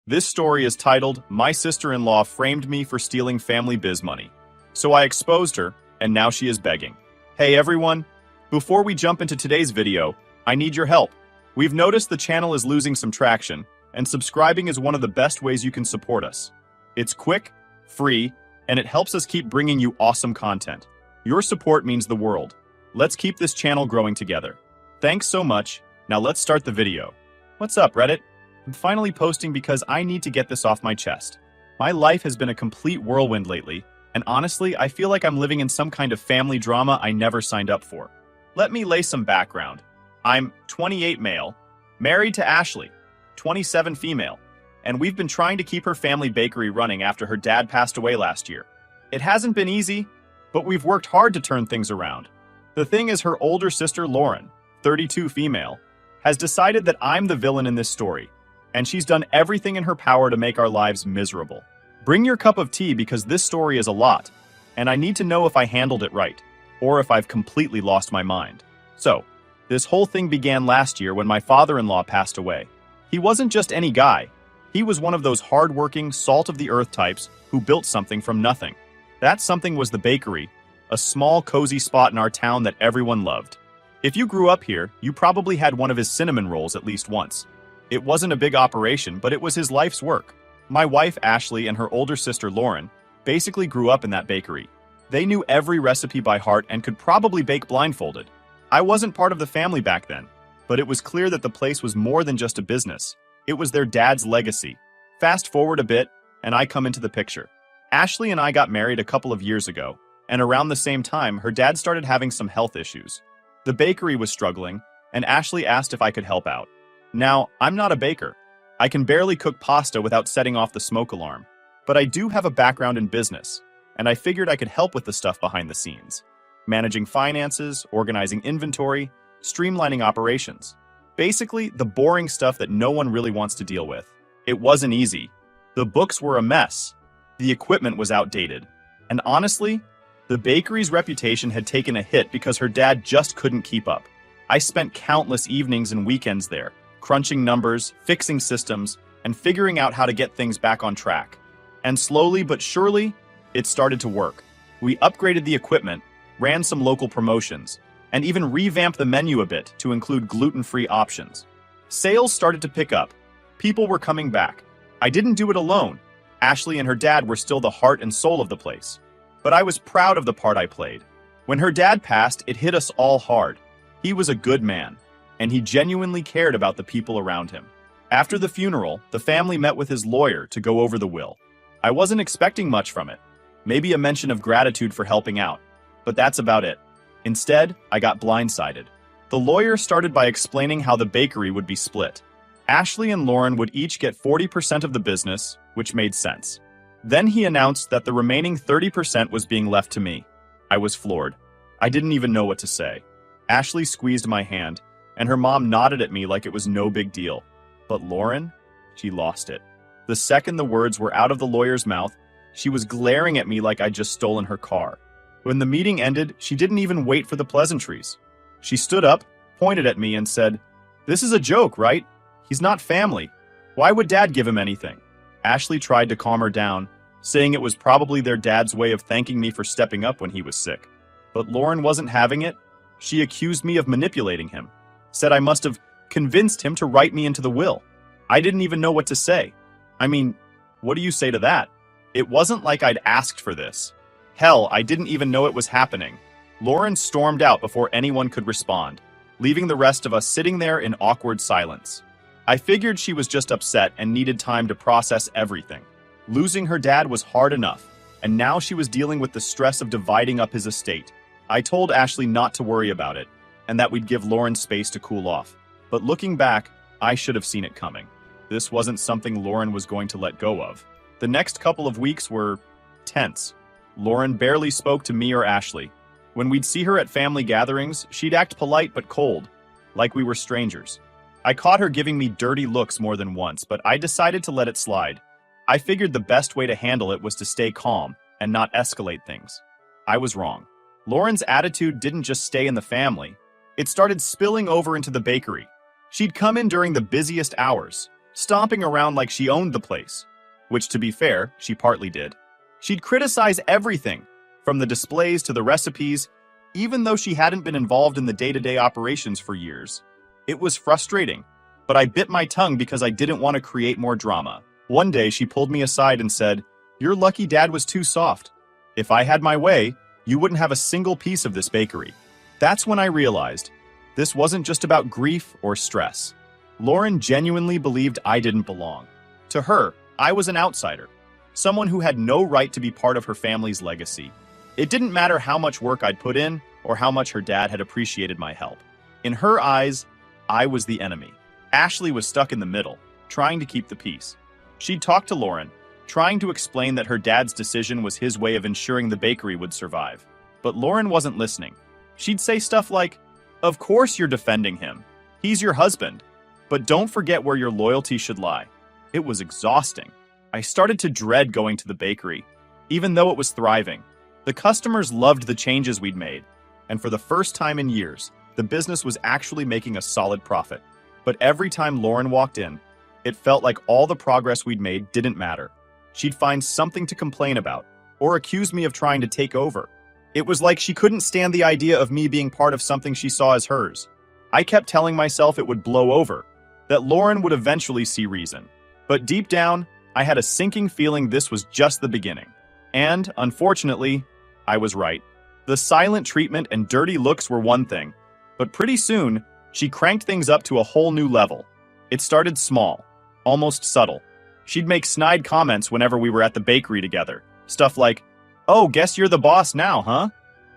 This story is titled, My Sister-in-Law Framed Me for Stealing Family Biz Money. So I exposed her, and now she is begging. Hey everyone! Before we jump into today's video, I need your help. We've noticed the channel is losing some traction, and subscribing is one of the best ways you can support us. It's quick, free, and it helps us keep bringing you awesome content. Your support means the world. Let's keep this channel growing together. Thanks so much. Now let's start the video. What's up, Reddit? I'm finally posting because I need to get this off my chest. My life has been a complete whirlwind lately, and honestly, I feel like I'm living in some kind of family drama I never signed up for. Let me lay some background. I'm 28 male, married to Ashley, 27 female, and we've been trying to keep her family bakery running after her dad passed away last year. It hasn't been easy, but we've worked hard to turn things around. The thing is, her older sister Lauren, 32 female, has decided that I'm the villain in this story, and she's done everything in her power to make our lives miserable. Bring your cup of tea because this story is a lot, and I need to know if I handled it right, or if I've completely lost my mind. So, this whole thing began last year when my father-in-law passed away. He wasn't just any guy. He was one of those hard-working, salt-of-the-earth types who built something from nothing. That something was the bakery, a small, cozy spot in our town that everyone loved. If you grew up here, you probably had one of his cinnamon rolls at least once. It wasn't a big operation, but it was his life's work. My wife, Ashley, and her older sister, Lauren, basically grew up in that bakery. They knew every recipe by heart and could probably bake blindfolded. I wasn't part of the family back then, but it was clear that the place was more than just a business. It was their dad's legacy. Fast forward a bit, and I come into the picture. Ashley and I got married a couple of years ago, and around the same time, her dad started having some health issues. The bakery was struggling, and Ashley asked if I could help out. Now, I'm not a baker. I can barely cook pasta without setting off the smoke alarm. But I do have a background in business, and I figured I could help with the stuff behind the scenes. Managing finances, organizing inventory, streamlining operations. Basically, the boring stuff that no one really wants to deal with. It wasn't easy. The books were a mess. The equipment was outdated. And honestly, the bakery's reputation had taken a hit because her dad just couldn't keep up. I spent countless evenings and weekends there, crunching numbers, fixing systems, and figuring out how to get things back on track. And slowly but surely, it started to work. We upgraded the equipment, ran some local promotions, and even revamped the menu a bit to include gluten-free options. Sales started to pick up. People were coming back. I didn't do it alone. Ashley and her dad were still the heart and soul of the place. But I was proud of the part I played. When her dad passed, it hit us all hard. He was a good man, and he genuinely cared about the people around him. After the funeral, the family met with his lawyer to go over the will. I wasn't expecting much from it. Maybe a mention of gratitude for helping out. But that's about it. Instead, I got blindsided. The lawyer started by explaining how the bakery would be split. Ashley and Lauren would each get 40% of the business, which made sense. Then he announced that the remaining 30% was being left to me. I was floored. I didn't even know what to say. Ashley squeezed my hand, and her mom nodded at me like it was no big deal. But Lauren? She lost it. The second the words were out of the lawyer's mouth, she was glaring at me like I'd just stolen her car. When the meeting ended, she didn't even wait for the pleasantries. She stood up, pointed at me, and said, "This is a joke, right? He's not family. Why would Dad give him anything?" Ashley tried to calm her down, saying it was probably their dad's way of thanking me for stepping up when he was sick. But Lauren wasn't having it. She accused me of manipulating him, said I must have convinced him to write me into the will. I didn't even know what to say. I mean, what do you say to that? It wasn't like I'd asked for this. Hell, I didn't even know it was happening. Lauren stormed out before anyone could respond, leaving the rest of us sitting there in awkward silence. I figured she was just upset and needed time to process everything. Losing her dad was hard enough, and now she was dealing with the stress of dividing up his estate. I told Ashley not to worry about it, and that we'd give Lauren space to cool off. But looking back, I should have seen it coming. This wasn't something Lauren was going to let go of. The next couple of weeks were tense. Lauren barely spoke to me or Ashley. When we'd see her at family gatherings, she'd act polite but cold, like we were strangers. I caught her giving me dirty looks more than once, but I decided to let it slide. I figured the best way to handle it was to stay calm and not escalate things. I was wrong. Lauren's attitude didn't just stay in the family. It started spilling over into the bakery. She'd come in during the busiest hours, stomping around like she owned the place, which, to be fair, she partly did. She'd criticize everything, from the displays to the recipes, even though she hadn't been involved in the day-to-day operations for years. It was frustrating, but I bit my tongue because I didn't want to create more drama. One day, she pulled me aside and said, "You're lucky Dad was too soft. If I had my way, you wouldn't have a single piece of this bakery." That's when I realized this wasn't just about grief or stress. Lauren genuinely believed I didn't belong. To her, I was an outsider, someone who had no right to be part of her family's legacy. It didn't matter how much work I'd put in or how much her dad had appreciated my help. In her eyes, I was the enemy. Ashley was stuck in the middle, trying to keep the peace. She'd talked to Lauren, trying to explain that her dad's decision was his way of ensuring the bakery would survive. But Lauren wasn't listening. She'd say stuff like, "Of course you're defending him. He's your husband. But don't forget where your loyalty should lie." It was exhausting. I started to dread going to the bakery, even though it was thriving. The customers loved the changes we'd made, and for the first time in years, the business was actually making a solid profit. But every time Lauren walked in, it felt like all the progress we'd made didn't matter. She'd find something to complain about, or accuse me of trying to take over. It was like she couldn't stand the idea of me being part of something she saw as hers. I kept telling myself it would blow over, that Lauren would eventually see reason. But deep down, I had a sinking feeling this was just the beginning. And, unfortunately, I was right. The silent treatment and dirty looks were one thing, but pretty soon, she cranked things up to a whole new level. It started small, almost subtle. She'd make snide comments whenever we were at the bakery together. Stuff like, "Oh, guess you're the boss now, huh?"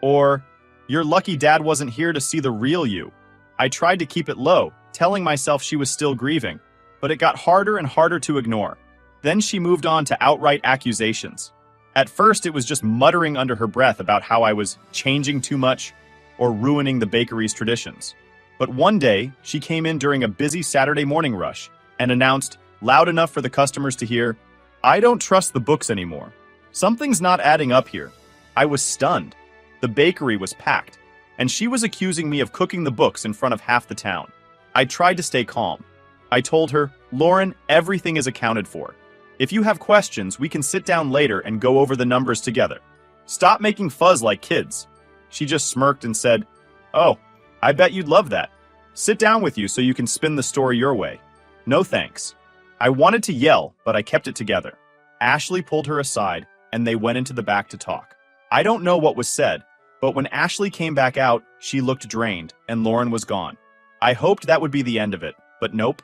Or, "You're lucky Dad wasn't here to see the real you." I tried to keep it low, telling myself she was still grieving, but it got harder and harder to ignore. Then she moved on to outright accusations. At first, it was just muttering under her breath about how I was changing too much or ruining the bakery's traditions. But one day, she came in during a busy Saturday morning rush and announced, loud enough for the customers to hear, "I don't trust the books anymore. Something's not adding up here." I was stunned. The bakery was packed, and she was accusing me of cooking the books in front of half the town. I tried to stay calm. I told her, "Lauren, everything is accounted for. If you have questions, we can sit down later and go over the numbers together. Stop making fuzz like kids." She just smirked and said, "Oh, I bet you'd love that. Sit down with you so you can spin the story your way." No thanks. I wanted to yell, but I kept it together. Ashley pulled her aside, and they went into the back to talk. I don't know what was said, but when Ashley came back out, she looked drained, and Lauren was gone. I hoped that would be the end of it, but nope.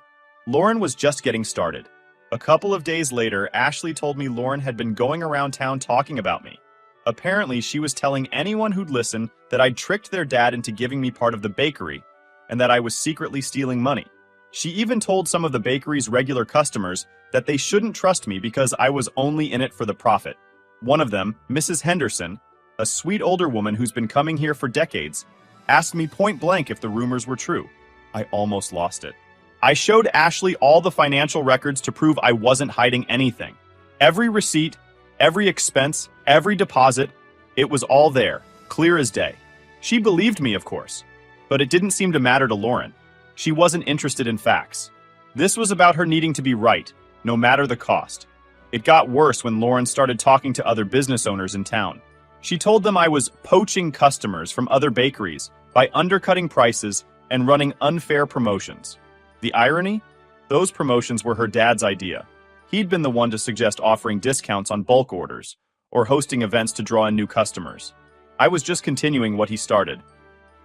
Lauren was just getting started. A couple of days later, Ashley told me Lauren had been going around town talking about me. Apparently, she was telling anyone who'd listen that I'd tricked their dad into giving me part of the bakery, and that I was secretly stealing money. She even told some of the bakery's regular customers that they shouldn't trust me because I was only in it for the profit. One of them, Mrs. Henderson, a sweet older woman who's been coming here for decades, asked me point blank if the rumors were true. I almost lost it. I showed Ashley all the financial records to prove I wasn't hiding anything. Every receipt, every expense, every deposit, it was all there, clear as day. She believed me, of course, but it didn't seem to matter to Lauren. She wasn't interested in facts. This was about her needing to be right, no matter the cost. It got worse when Lauren started talking to other business owners in town. She told them I was poaching customers from other bakeries by undercutting prices and running unfair promotions. The irony? Those promotions were her dad's idea. He'd been the one to suggest offering discounts on bulk orders or hosting events to draw in new customers. I was just continuing what he started.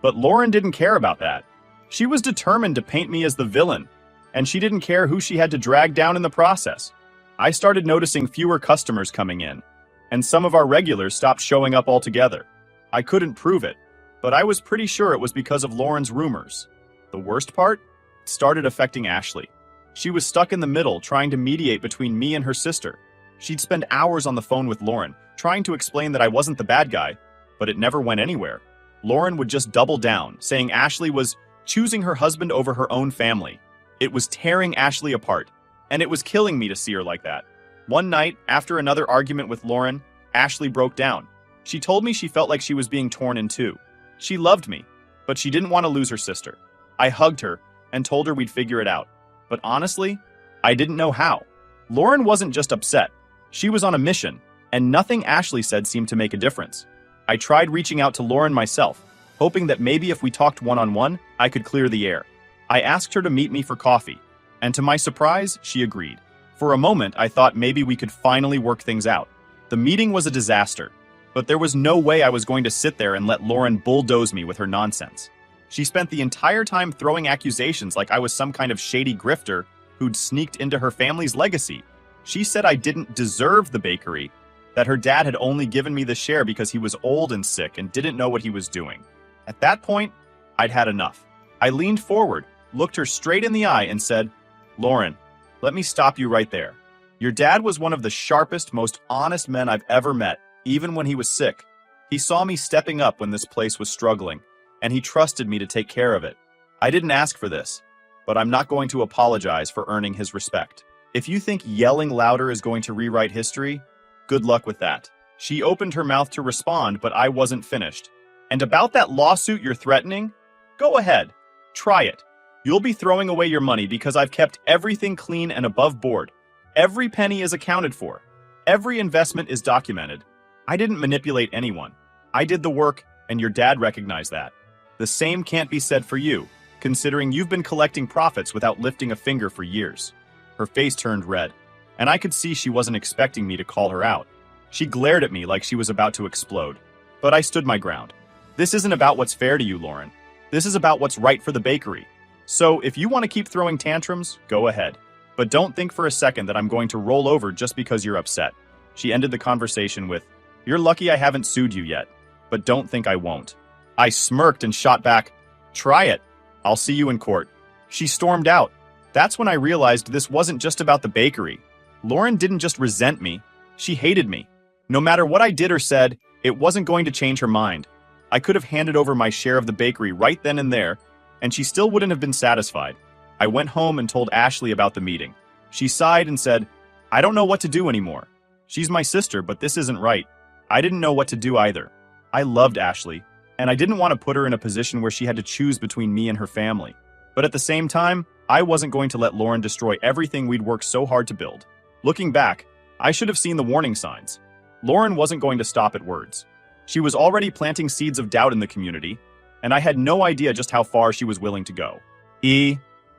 But Lauren didn't care about that. She was determined to paint me as the villain, and she didn't care who she had to drag down in the process. I started noticing fewer customers coming in, and some of our regulars stopped showing up altogether. I couldn't prove it, but I was pretty sure it was because of Lauren's rumors. The worst part? It started affecting Ashley. She was stuck in the middle, trying to mediate between me and her sister. She'd spend hours on the phone with Lauren, trying to explain that I wasn't the bad guy, but it never went anywhere. Lauren would just double down, saying Ashley was choosing her husband over her own family. It was tearing Ashley apart, and it was killing me to see her like that. One night, after another argument with Lauren, Ashley broke down. She told me she felt like she was being torn in two. She loved me, but she didn't want to lose her sister. I hugged her and told her we'd figure it out. But honestly, I didn't know how. Lauren wasn't just upset. She was on a mission, and nothing Ashley said seemed to make a difference. I tried reaching out to Lauren myself, hoping that maybe if we talked one-on-one, I could clear the air. I asked her to meet me for coffee, and to my surprise, she agreed. For a moment, I thought maybe we could finally work things out. The meeting was a disaster, but there was no way I was going to sit there and let Lauren bulldoze me with her nonsense. She spent the entire time throwing accusations like I was some kind of shady grifter who'd sneaked into her family's legacy. She said I didn't deserve the bakery, that her dad had only given me the share because he was old and sick and didn't know what he was doing. At that point, I'd had enough. I leaned forward, looked her straight in the eye, and said, "Lauren, let me stop you right there. Your dad was one of the sharpest, most honest men I've ever met, even when he was sick. He saw me stepping up when this place was struggling, and he trusted me to take care of it. I didn't ask for this, but I'm not going to apologize for earning his respect. If you think yelling louder is going to rewrite history, good luck with that." She opened her mouth to respond, but I wasn't finished. "And about that lawsuit you're threatening? Go ahead. Try it. You'll be throwing away your money because I've kept everything clean and above board. Every penny is accounted for. Every investment is documented. I didn't manipulate anyone. I did the work, and your dad recognized that. The same can't be said for you, considering you've been collecting profits without lifting a finger for years." Her face turned red, and I could see she wasn't expecting me to call her out. She glared at me like she was about to explode. But I stood my ground. "This isn't about what's fair to you, Lauren. This is about what's right for the bakery. So if you want to keep throwing tantrums, go ahead. But don't think for a second that I'm going to roll over just because you're upset." She ended the conversation with, "You're lucky I haven't sued you yet, but don't think I won't." I smirked and shot back, "Try it. I'll see you in court." She stormed out. That's when I realized this wasn't just about the bakery. Lauren didn't just resent me, she hated me. No matter what I did or said, it wasn't going to change her mind. I could have handed over my share of the bakery right then and there, and she still wouldn't have been satisfied. I went home and told Ashley about the meeting. She sighed and said, "I don't know what to do anymore. She's my sister, but this isn't right." I didn't know what to do either. I loved Ashley, and I didn't want to put her in a position where she had to choose between me and her family. But at the same time, I wasn't going to let Lauren destroy everything we'd worked so hard to build. Looking back, I should have seen the warning signs. Lauren wasn't going to stop at words. She was already planting seeds of doubt in the community, and I had no idea just how far she was willing to go.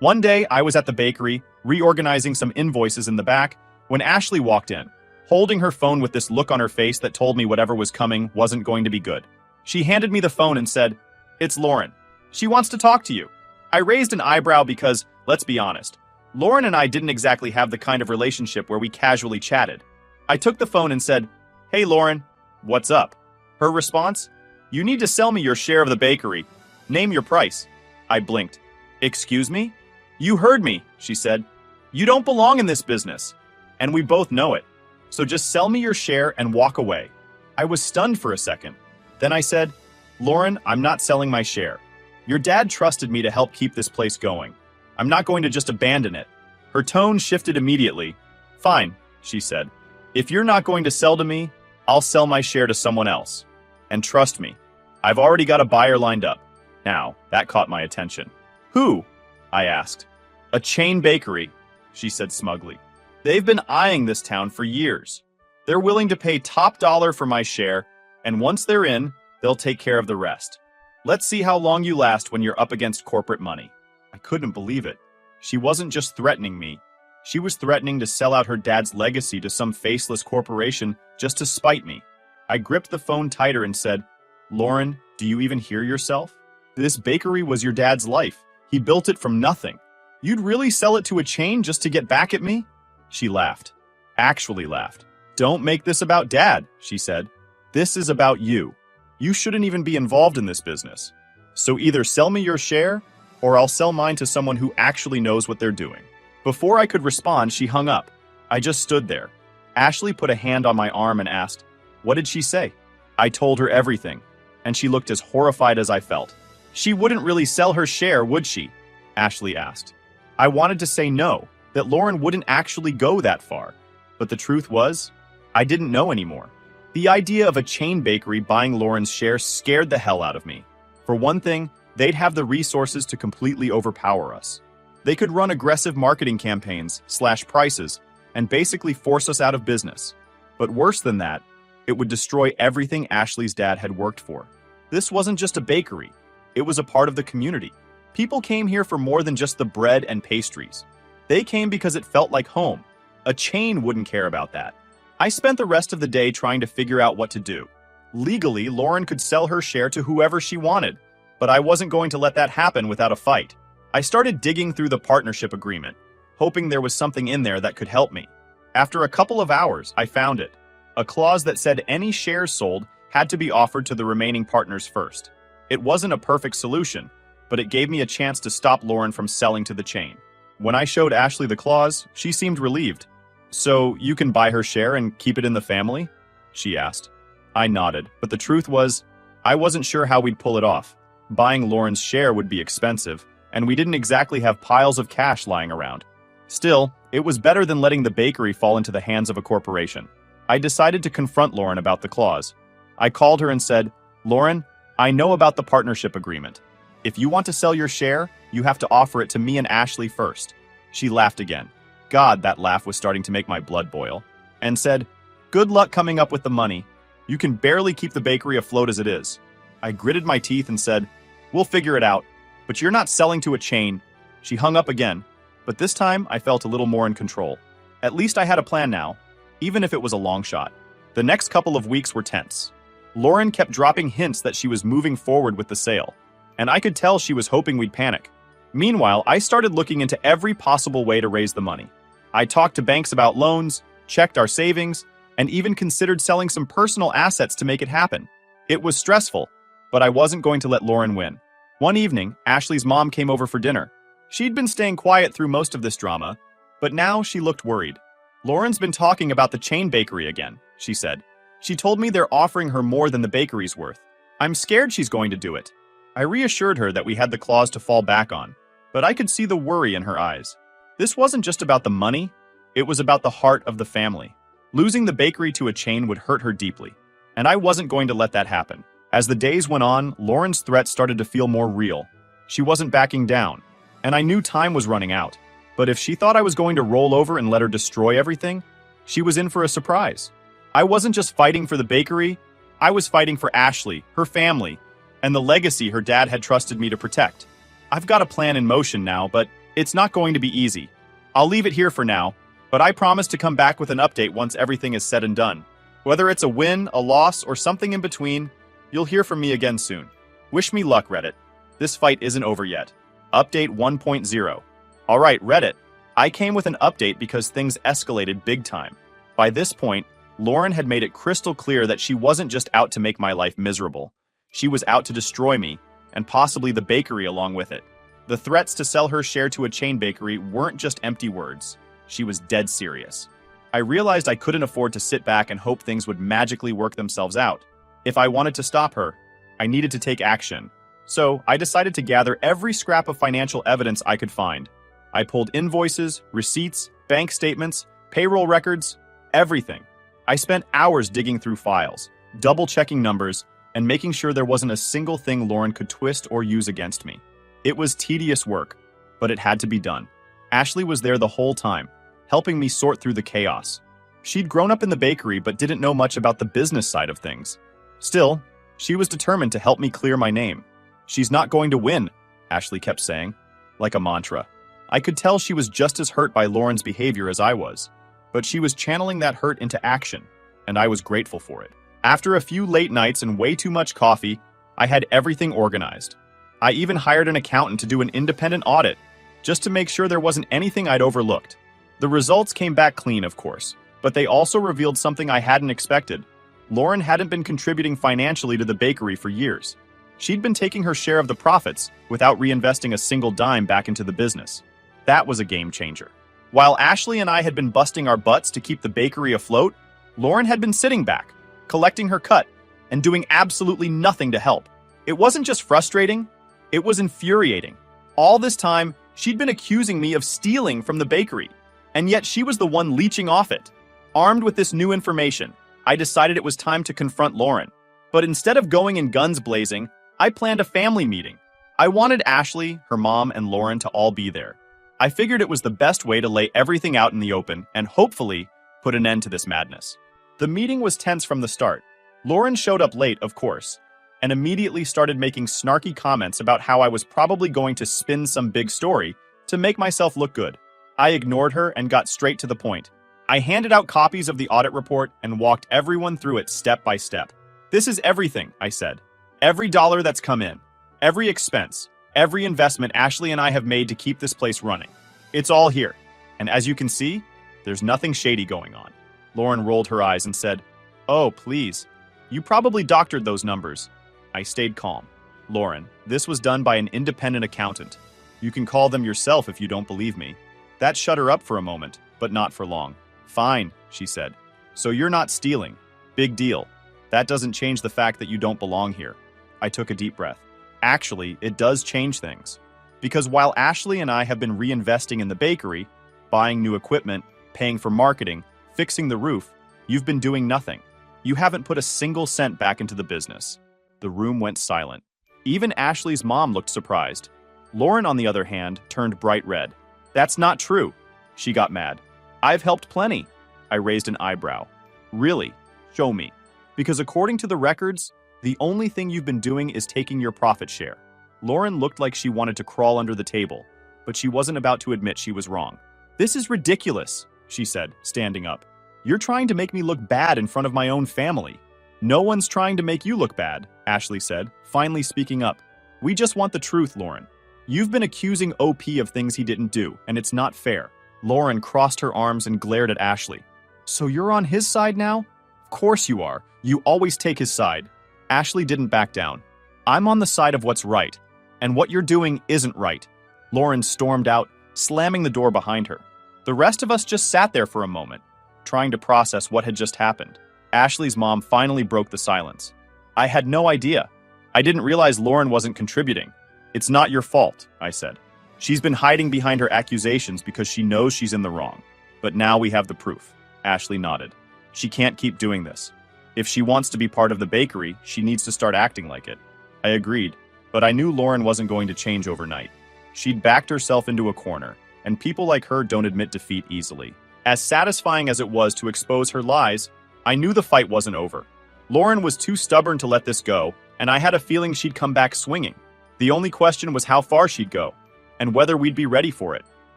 One day, I was at the bakery, reorganizing some invoices in the back, when Ashley walked in, holding her phone with this look on her face that told me whatever was coming wasn't going to be good. She handed me the phone and said, "It's Lauren. She wants to talk to you." I raised an eyebrow because, let's be honest, Lauren and I didn't exactly have the kind of relationship where we casually chatted. I took the phone and said, "Hey Lauren, what's up?" Her response, "You need to sell me your share of the bakery. Name your price." I blinked. "Excuse me?" "You heard me," she said. "You don't belong in this business, and we both know it. So just sell me your share and walk away." I was stunned for a second. Then I said, "Lauren, I'm not selling my share. Your dad trusted me to help keep this place going. I'm not going to just abandon it." Her tone shifted immediately. "Fine," she said. "If you're not going to sell to me, I'll sell my share to someone else. And trust me, I've already got a buyer lined up." Now, that caught my attention. "Who?" I asked. "A chain bakery," she said smugly. "They've been eyeing this town for years. They're willing to pay top dollar for my share, and once they're in, they'll take care of the rest. Let's see how long you last when you're up against corporate money." I couldn't believe it. She wasn't just threatening me. She was threatening to sell out her dad's legacy to some faceless corporation just to spite me. I gripped the phone tighter and said, "Lauren, do you even hear yourself? This bakery was your dad's life. He built it from nothing. You'd really sell it to a chain just to get back at me?" She laughed. Actually laughed. "Don't make this about Dad," she said. "This is about you. You shouldn't even be involved in this business. So either sell me your share, or I'll sell mine to someone who actually knows what they're doing." Before I could respond, she hung up. I just stood there. Ashley put a hand on my arm and asked, "What did she say?" I told her everything, and she looked as horrified as I felt. "She wouldn't really sell her share, would she?" Ashley asked. I wanted to say no, that Lauren wouldn't actually go that far. But the truth was, I didn't know anymore. The idea of a chain bakery buying Lauren's share scared the hell out of me. For one thing, they'd have the resources to completely overpower us. They could run aggressive marketing campaigns, slash prices, and basically force us out of business. But worse than that, it would destroy everything Ashley's dad had worked for. This wasn't just a bakery. It was a part of the community. People came here for more than just the bread and pastries. They came because it felt like home. A chain wouldn't care about that. I spent the rest of the day trying to figure out what to do. Legally, Lauren could sell her share to whoever she wanted, but I wasn't going to let that happen without a fight. I started digging through the partnership agreement, hoping there was something in there that could help me. After a couple of hours, I found it. A clause that said any shares sold had to be offered to the remaining partners first. It wasn't a perfect solution, but it gave me a chance to stop Lauren from selling to the chain. When I showed Ashley the clause, she seemed relieved. "So you can buy her share and keep it in the family?" she asked. I nodded, but the truth was, I wasn't sure how we'd pull it off. Buying Lauren's share would be expensive, and we didn't exactly have piles of cash lying around. Still, it was better than letting the bakery fall into the hands of a corporation. I decided to confront Lauren about the clause. I called her and said, "Lauren, I know about the partnership agreement. If you want to sell your share, you have to offer it to me and Ashley first." She laughed again. God, that laugh was starting to make my blood boil. And said, "Good luck coming up with the money. You can barely keep the bakery afloat as it is." I gritted my teeth and said, "We'll figure it out, but you're not selling to a chain." She hung up again, but this time I felt a little more in control. At least I had a plan now, even if it was a long shot. The next couple of weeks were tense. Lauren kept dropping hints that she was moving forward with the sale, and I could tell she was hoping we'd panic. Meanwhile, I started looking into every possible way to raise the money. I talked to banks about loans, checked our savings, and even considered selling some personal assets to make it happen. It was stressful, but I wasn't going to let Lauren win. One evening, Ashley's mom came over for dinner. She'd been staying quiet through most of this drama, but now she looked worried. "Lauren's been talking about the chain bakery again," she said. "She told me they're offering her more than the bakery's worth. I'm scared she's going to do it." I reassured her that we had the clause to fall back on, but I could see the worry in her eyes. This wasn't just about the money, it was about the heart of the family. Losing the bakery to a chain would hurt her deeply, and I wasn't going to let that happen. As the days went on, Lauren's threats started to feel more real. She wasn't backing down, and I knew time was running out. But if she thought I was going to roll over and let her destroy everything, she was in for a surprise. I wasn't just fighting for the bakery, I was fighting for Ashley, her family, and the legacy her dad had trusted me to protect. I've got a plan in motion now, but it's not going to be easy. I'll leave it here for now, but I promise to come back with an update once everything is said and done. Whether it's a win, a loss, or something in between, you'll hear from me again soon. Wish me luck, Reddit. This fight isn't over yet. Update 1.0. Alright, Reddit. I came with an update because things escalated big time. By this point, Lauren had made it crystal clear that she wasn't just out to make my life miserable. She was out to destroy me, and possibly the bakery along with it. The threats to sell her share to a chain bakery weren't just empty words. She was dead serious. I realized I couldn't afford to sit back and hope things would magically work themselves out. If I wanted to stop her, I needed to take action. So I decided to gather every scrap of financial evidence I could find. I pulled invoices, receipts, bank statements, payroll records, everything. I spent hours digging through files, double-checking numbers, and making sure there wasn't a single thing Lauren could twist or use against me. It was tedious work, but it had to be done. Ashley was there the whole time, helping me sort through the chaos. She'd grown up in the bakery but didn't know much about the business side of things. Still, she was determined to help me clear my name. "She's not going to win," Ashley kept saying, like a mantra. I could tell she was just as hurt by Lauren's behavior as I was, but she was channeling that hurt into action, and I was grateful for it. After a few late nights and way too much coffee, I had everything organized. I even hired an accountant to do an independent audit, just to make sure there wasn't anything I'd overlooked. The results came back clean, of course, but they also revealed something I hadn't expected. Lauren hadn't been contributing financially to the bakery for years. She'd been taking her share of the profits without reinvesting a single dime back into the business. That was a game changer. While Ashley and I had been busting our butts to keep the bakery afloat, Lauren had been sitting back, collecting her cut, and doing absolutely nothing to help. It wasn't just frustrating, it was infuriating. All this time, she'd been accusing me of stealing from the bakery, and yet she was the one leeching off it. Armed with this new information, I decided it was time to confront Lauren. But instead of going in guns blazing, I planned a family meeting. I wanted Ashley, her mom, and Lauren to all be there. I figured it was the best way to lay everything out in the open and hopefully put an end to this madness. The meeting was tense from the start. Lauren showed up late, of course, and immediately started making snarky comments about how I was probably going to spin some big story to make myself look good. I ignored her and got straight to the point. I handed out copies of the audit report and walked everyone through it step by step. This is everything, I said. Every dollar that's come in, every expense, every investment Ashley and I have made to keep this place running. It's all here. And as you can see, there's nothing shady going on. Lauren rolled her eyes and said, "Oh, please. You probably doctored those numbers." I stayed calm. "Lauren, this was done by an independent accountant. You can call them yourself if you don't believe me." That shut her up for a moment, but not for long. "Fine," she said. "So you're not stealing. Big deal. That doesn't change the fact that you don't belong here." I took a deep breath. Actually, it does change things. Because while Ashley and I have been reinvesting in the bakery, buying new equipment, paying for marketing, fixing the roof, you've been doing nothing. You haven't put a single cent back into the business. The room went silent. Even Ashley's mom looked surprised. Lauren, on the other hand, turned bright red. "That's not true." She got mad. "I've helped plenty." I raised an eyebrow. "Really? Show me." Because according to the records, the only thing you've been doing is taking your profit share. Lauren looked like she wanted to crawl under the table, but she wasn't about to admit she was wrong. "This is ridiculous," she said, standing up. "You're trying to make me look bad in front of my own family." "No one's trying to make you look bad," Ashley said, finally speaking up. "We just want the truth, Lauren. You've been accusing OP of things he didn't do, and it's not fair." Lauren crossed her arms and glared at Ashley. "So you're on his side now?" "Of course you are. You always take his side." Ashley didn't back down. "I'm on the side of what's right, and what you're doing isn't right." Lauren stormed out, slamming the door behind her. The rest of us just sat there for a moment, trying to process what had just happened. Ashley's mom finally broke the silence. "I had no idea. I didn't realize Lauren wasn't contributing." "It's not your fault," I said. "She's been hiding behind her accusations because she knows she's in the wrong. But now we have the proof." Ashley nodded. "She can't keep doing this. If she wants to be part of the bakery, she needs to start acting like it." I agreed, but I knew Lauren wasn't going to change overnight. She'd backed herself into a corner, and people like her don't admit defeat easily. As satisfying as it was to expose her lies, I knew the fight wasn't over. Lauren was too stubborn to let this go, and I had a feeling she'd come back swinging. The only question was how far she'd go, and whether we'd be ready for it.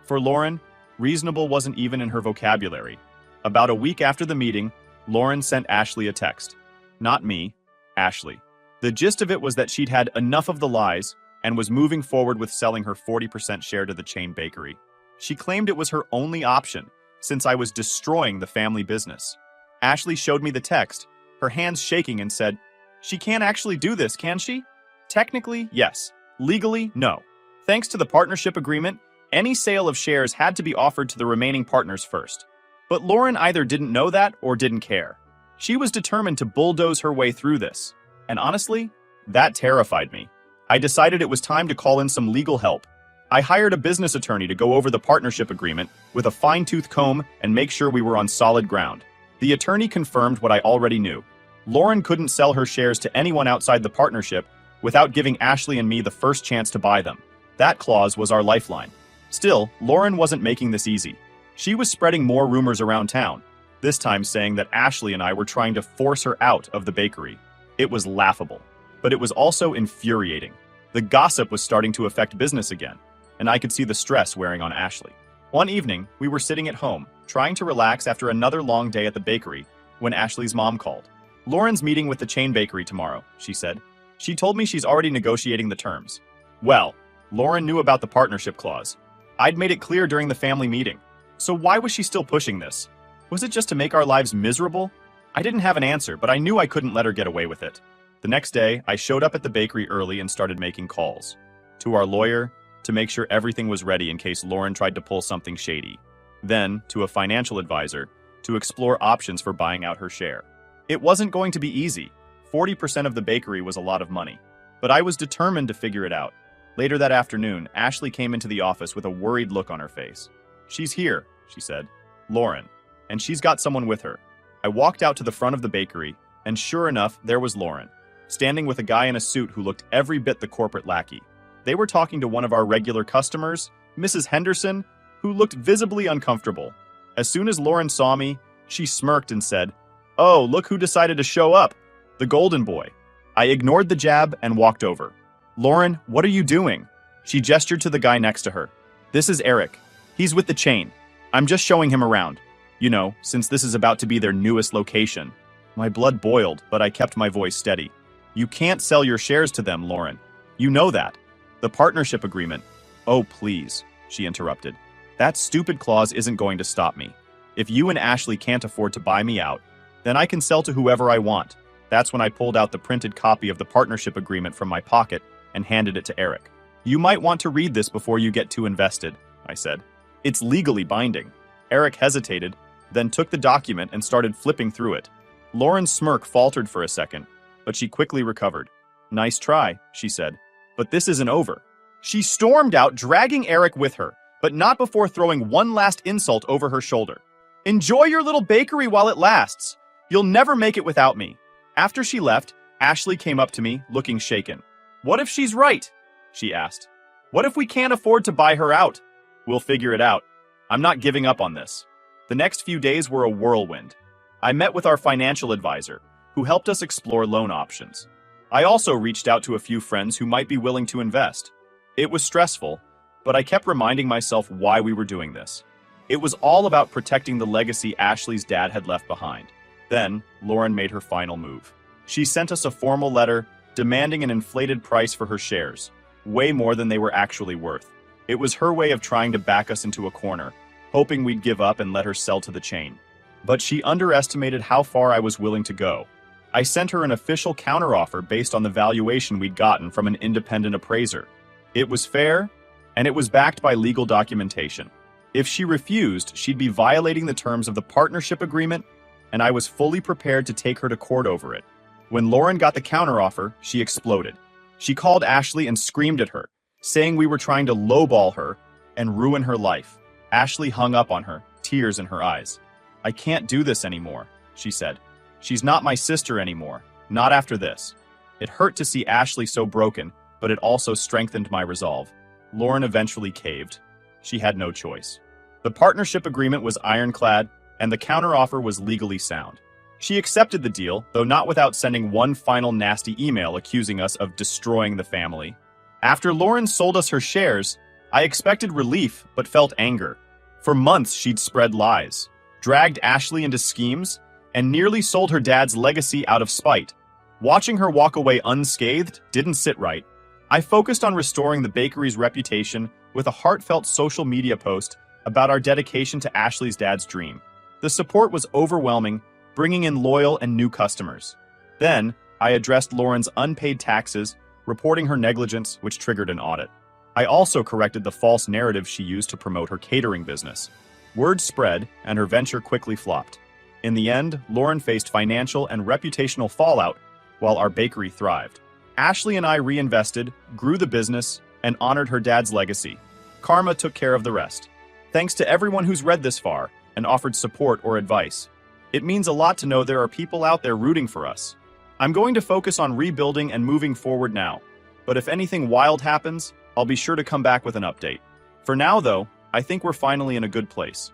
For Lauren, reasonable wasn't even in her vocabulary. About a week after the meeting, Lauren sent Ashley a text. Not me, Ashley. The gist of it was that she'd had enough of the lies and was moving forward with selling her 40% share to the chain bakery. She claimed it was her only option, since I was destroying the family business. Ashley showed me the text, her hands shaking, and said, "She can't actually do this, can she?" "Technically, yes. Legally, no. Thanks to the partnership agreement, any sale of shares had to be offered to the remaining partners first. But Lauren either didn't know that or didn't care. She was determined to bulldoze her way through this. And honestly, that terrified me. I decided it was time to call in some legal help. I hired a business attorney to go over the partnership agreement with a fine-tooth comb and make sure we were on solid ground. The attorney confirmed what I already knew. Lauren couldn't sell her shares to anyone outside the partnership without giving Ashley and me the first chance to buy them. That clause was our lifeline. Still, Lauren wasn't making this easy. She was spreading more rumors around town, this time saying that Ashley and I were trying to force her out of the bakery. It was laughable, but it was also infuriating. The gossip was starting to affect business again, and I could see the stress wearing on Ashley. One evening, we were sitting at home, trying to relax after another long day at the bakery, when Ashley's mom called. "Lauren's meeting with the chain bakery tomorrow," she said. "She told me she's already negotiating the terms." Well, Lauren knew about the partnership clause. I'd made it clear during the family meeting. So why was she still pushing this? Was it just to make our lives miserable? I didn't have an answer, but I knew I couldn't let her get away with it. The next day, I showed up at the bakery early and started making calls. To our lawyer, to make sure everything was ready in case Lauren tried to pull something shady. Then, to a financial advisor, to explore options for buying out her share. It wasn't going to be easy. 40% of the bakery was a lot of money. But I was determined to figure it out. Later that afternoon, Ashley came into the office with a worried look on her face. "She's here," she said. "Lauren. And she's got someone with her." I walked out to the front of the bakery, and sure enough, there was Lauren, standing with a guy in a suit who looked every bit the corporate lackey. They were talking to one of our regular customers, Mrs. Henderson, who looked visibly uncomfortable. As soon as Lauren saw me, she smirked and said, "Oh, look who decided to show up, the golden boy." I ignored the jab and walked over. "Lauren, what are you doing?" She gestured to the guy next to her. "This is Eric. He's with the chain. I'm just showing him around. You know, since this is about to be their newest location." My blood boiled, but I kept my voice steady. "You can't sell your shares to them, Lauren. You know that. The partnership agreement." "Oh, please," she interrupted. "That stupid clause isn't going to stop me. If you and Ashley can't afford to buy me out, then I can sell to whoever I want." That's when I pulled out the printed copy of the partnership agreement from my pocket and handed it to Eric. "You might want to read this before you get too invested," I said. "It's legally binding." Eric hesitated, then took the document and started flipping through it. Lauren's smirk faltered for a second, but she quickly recovered. "Nice try," she said. "But this isn't over." She stormed out, dragging Eric with her, but not before throwing one last insult over her shoulder. "Enjoy your little bakery while it lasts. You'll never make it without me." After she left, Ashley came up to me, looking shaken. "What if she's right?" she asked. "What if we can't afford to buy her out?" "We'll figure it out. I'm not giving up on this." The next few days were a whirlwind. I met with our financial advisor, who helped us explore loan options. I also reached out to a few friends who might be willing to invest. It was stressful, but I kept reminding myself why we were doing this. It was all about protecting the legacy Ashley's dad had left behind. Then, Lauren made her final move. She sent us a formal letter demanding an inflated price for her shares, way more than they were actually worth. It was her way of trying to back us into a corner, hoping we'd give up and let her sell to the chain. But she underestimated how far I was willing to go. I sent her an official counteroffer based on the valuation we'd gotten from an independent appraiser. It was fair, and it was backed by legal documentation. If she refused, she'd be violating the terms of the partnership agreement, and I was fully prepared to take her to court over it. When Lauren got the counteroffer, she exploded. She called Ashley and screamed at her, saying we were trying to lowball her and ruin her life. Ashley hung up on her, tears in her eyes. "I can't do this anymore," she said. "She's not my sister anymore, not after this." It hurt to see Ashley so broken, but it also strengthened my resolve. Lauren eventually caved. She had no choice. The partnership agreement was ironclad, and the counteroffer was legally sound. She accepted the deal, though not without sending one final nasty email accusing us of destroying the family. After Lauren sold us her shares, I expected relief but felt anger. For months she'd spread lies, dragged Ashley into schemes, and nearly sold her dad's legacy out of spite. Watching her walk away unscathed didn't sit right. I focused on restoring the bakery's reputation with a heartfelt social media post about our dedication to Ashley's dad's dream. The support was overwhelming, bringing in loyal and new customers. Then, I addressed Lauren's unpaid taxes, reporting her negligence, which triggered an audit. I also corrected the false narrative she used to promote her catering business. Word spread, and her venture quickly flopped. In the end, Lauren faced financial and reputational fallout, while our bakery thrived. Ashley and I reinvested, grew the business, and honored her dad's legacy. Karma took care of the rest. Thanks to everyone who's read this far and offered support or advice. It means a lot to know there are people out there rooting for us. I'm going to focus on rebuilding and moving forward now, but if anything wild happens, I'll be sure to come back with an update. For now, though, I think we're finally in a good place.